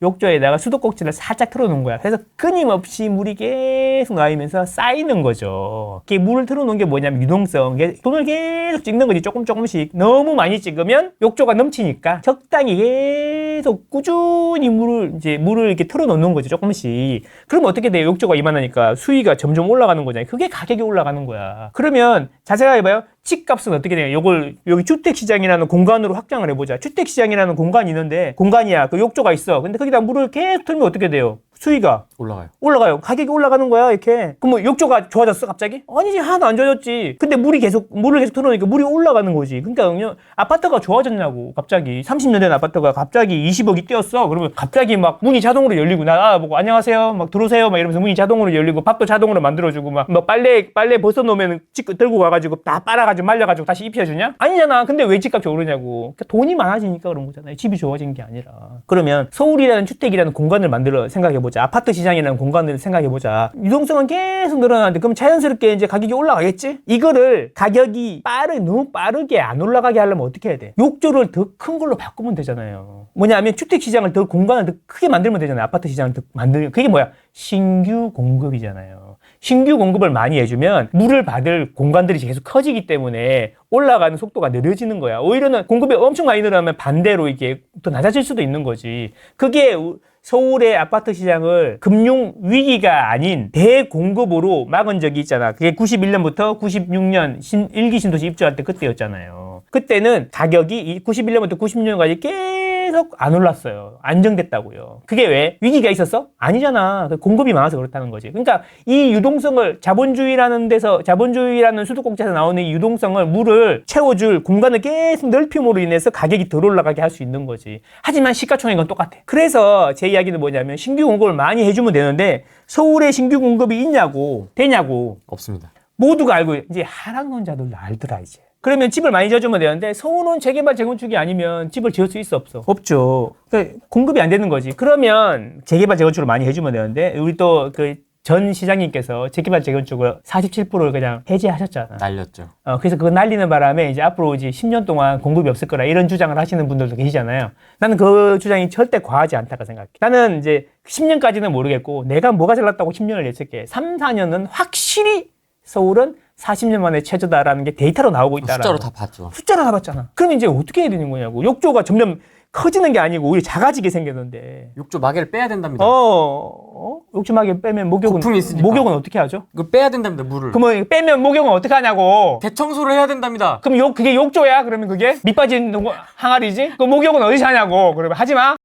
욕조에다가 수도꼭지를 살짝 틀어놓은 거야. 그래서 끊임없이 물이 계속 나오면서 쌓이는 거죠. 이렇게 물을 틀어놓은 게 뭐냐면 유동성. 돈을 계속 찍는 거지. 조금씩. 너무 많이 찍으면 욕조가 넘치니까 적당히 계속 꾸준히 물을 이렇게 틀어놓는 거지. 조금씩. 그러면 어떻게 돼요? 욕조가 이만하니까 수위가 점점 올라가는 거잖아요. 그게 가격이 올라가는 거야. 그러면 자, 생각해봐요. 집값은 어떻게 돼요? 여기 주택시장이라는 공간으로 확장을 해보자. 주택시장이라는 공간이 있는데, 공간이야. 그 욕조가 있어. 근데 거기다 물을 계속 틀면 어떻게 돼요? 수위가 올라가요. 가격이 올라가는 거야, 이렇게. 그럼 뭐 욕조가 좋아졌어, 갑자기? 아니지, 하나도 안 좋아졌지. 근데 물을 계속 틀어놓으니까 물이 올라가는 거지. 그러니까 아파트가 좋아졌냐고, 갑자기. 30년 된 아파트가 갑자기 20억이 뛰었어. 그러면 갑자기 막 문이 자동으로 열리고, 나보고 안녕하세요, 막 들어오세요, 막 이러면서 문이 자동으로 열리고, 밥도 자동으로 만들어주고, 막 빨래 벗어놓으면 들고 가가지고 다 빨아가지고 말려가지고 다시 입혀주냐? 아니잖아. 근데 왜 집값이 오르냐고. 그러니까 돈이 많아지니까 그런 거잖아요. 집이 좋아진 게 아니라. 그러면 서울이라는 주택이라는 공간을 만들어 생각해보자. 아파트 시장이라는 공간을 생각해보자. 유동성은 계속 늘어나는데 그럼 자연스럽게 이제 가격이 올라가겠지? 이거를 가격이 너무 빠르게 안 올라가게 하려면 어떻게 해야 돼? 욕조를 더 큰 걸로 바꾸면 되잖아요. 뭐냐면 주택 시장을 공간을 더 크게 만들면 되잖아요. 아파트 시장을 더 만들면. 그게 뭐야? 신규 공급이잖아요. 신규 공급을 많이 해주면 물을 받을 공간들이 계속 커지기 때문에 올라가는 속도가 느려지는 거야. 오히려는 공급이 엄청 많이 늘어나면 반대로 이게 더 낮아질 수도 있는 거지. 그게 서울의 아파트 시장을 금융 위기가 아닌 대공급으로 막은 적이 있잖아. 그게 91년부터 96년 1기 신도시 입주할 때 그때였잖아요. 그때는 가격이 91년부터 96년까지 계속 안 올랐어요. 안정됐다고요. 그게 왜? 위기가 있었어? 아니잖아. 공급이 많아서 그렇다는 거지. 그러니까 이 유동성을 자본주의라는 수도꼭지에서 나오는 이 유동성을 물을 채워줄 공간을 계속 넓힘으로 인해서 가격이 덜 올라가게 할 수 있는 거지. 하지만 시가총액은 똑같아. 그래서 제 이야기는 뭐냐면 신규 공급을 많이 해주면 되는데 서울에 신규 공급이 되냐고. 없습니다. 모두가 알고 이제 하락론자들도 알더라 이제. 그러면 집을 많이 지어주면 되는데 서울은 재개발 재건축이 아니면 집을 지을 수 있어 없어? 없죠. 그러니까 공급이 안 되는 거지. 그러면 재개발 재건축을 많이 해주면 되는데 우리 또 전 시장님께서 재개발 재건축을 47%를 그냥 해제하셨잖아. 날렸죠. 그래서 그거 날리는 바람에 이제 앞으로 이제 10년 동안 공급이 없을 거라 이런 주장을 하시는 분들도 계시잖아요. 나는 그 주장이 절대 과하지 않다고 생각해. 나는 이제 10년까지는 모르겠고 내가 뭐가 잘났다고 10년을 예측해. 3, 4년은 확실히 서울은 40년 만에 최저다라는 게 데이터로 나오고 있다. 숫자로 다 봤죠. 숫자로 다 봤잖아. 그럼 이제 어떻게 해야 되는 거냐고. 욕조가 점점 커지는 게 아니고 오히려 작아지게 생겼는데. 욕조 마개를 빼야 된답니다. 욕조 마개 빼면 거품이 있으니까. 목욕은 어떻게 하죠? 이거 빼야 된답니다, 물을. 그러면 빼면 목욕은 어떻게 하냐고. 대청소를 해야 된답니다. 그럼 그게 욕조야? 그러면 그게 밑 빠진 항아리지? 그 목욕은 어디서 하냐고. 그러면 하지 마.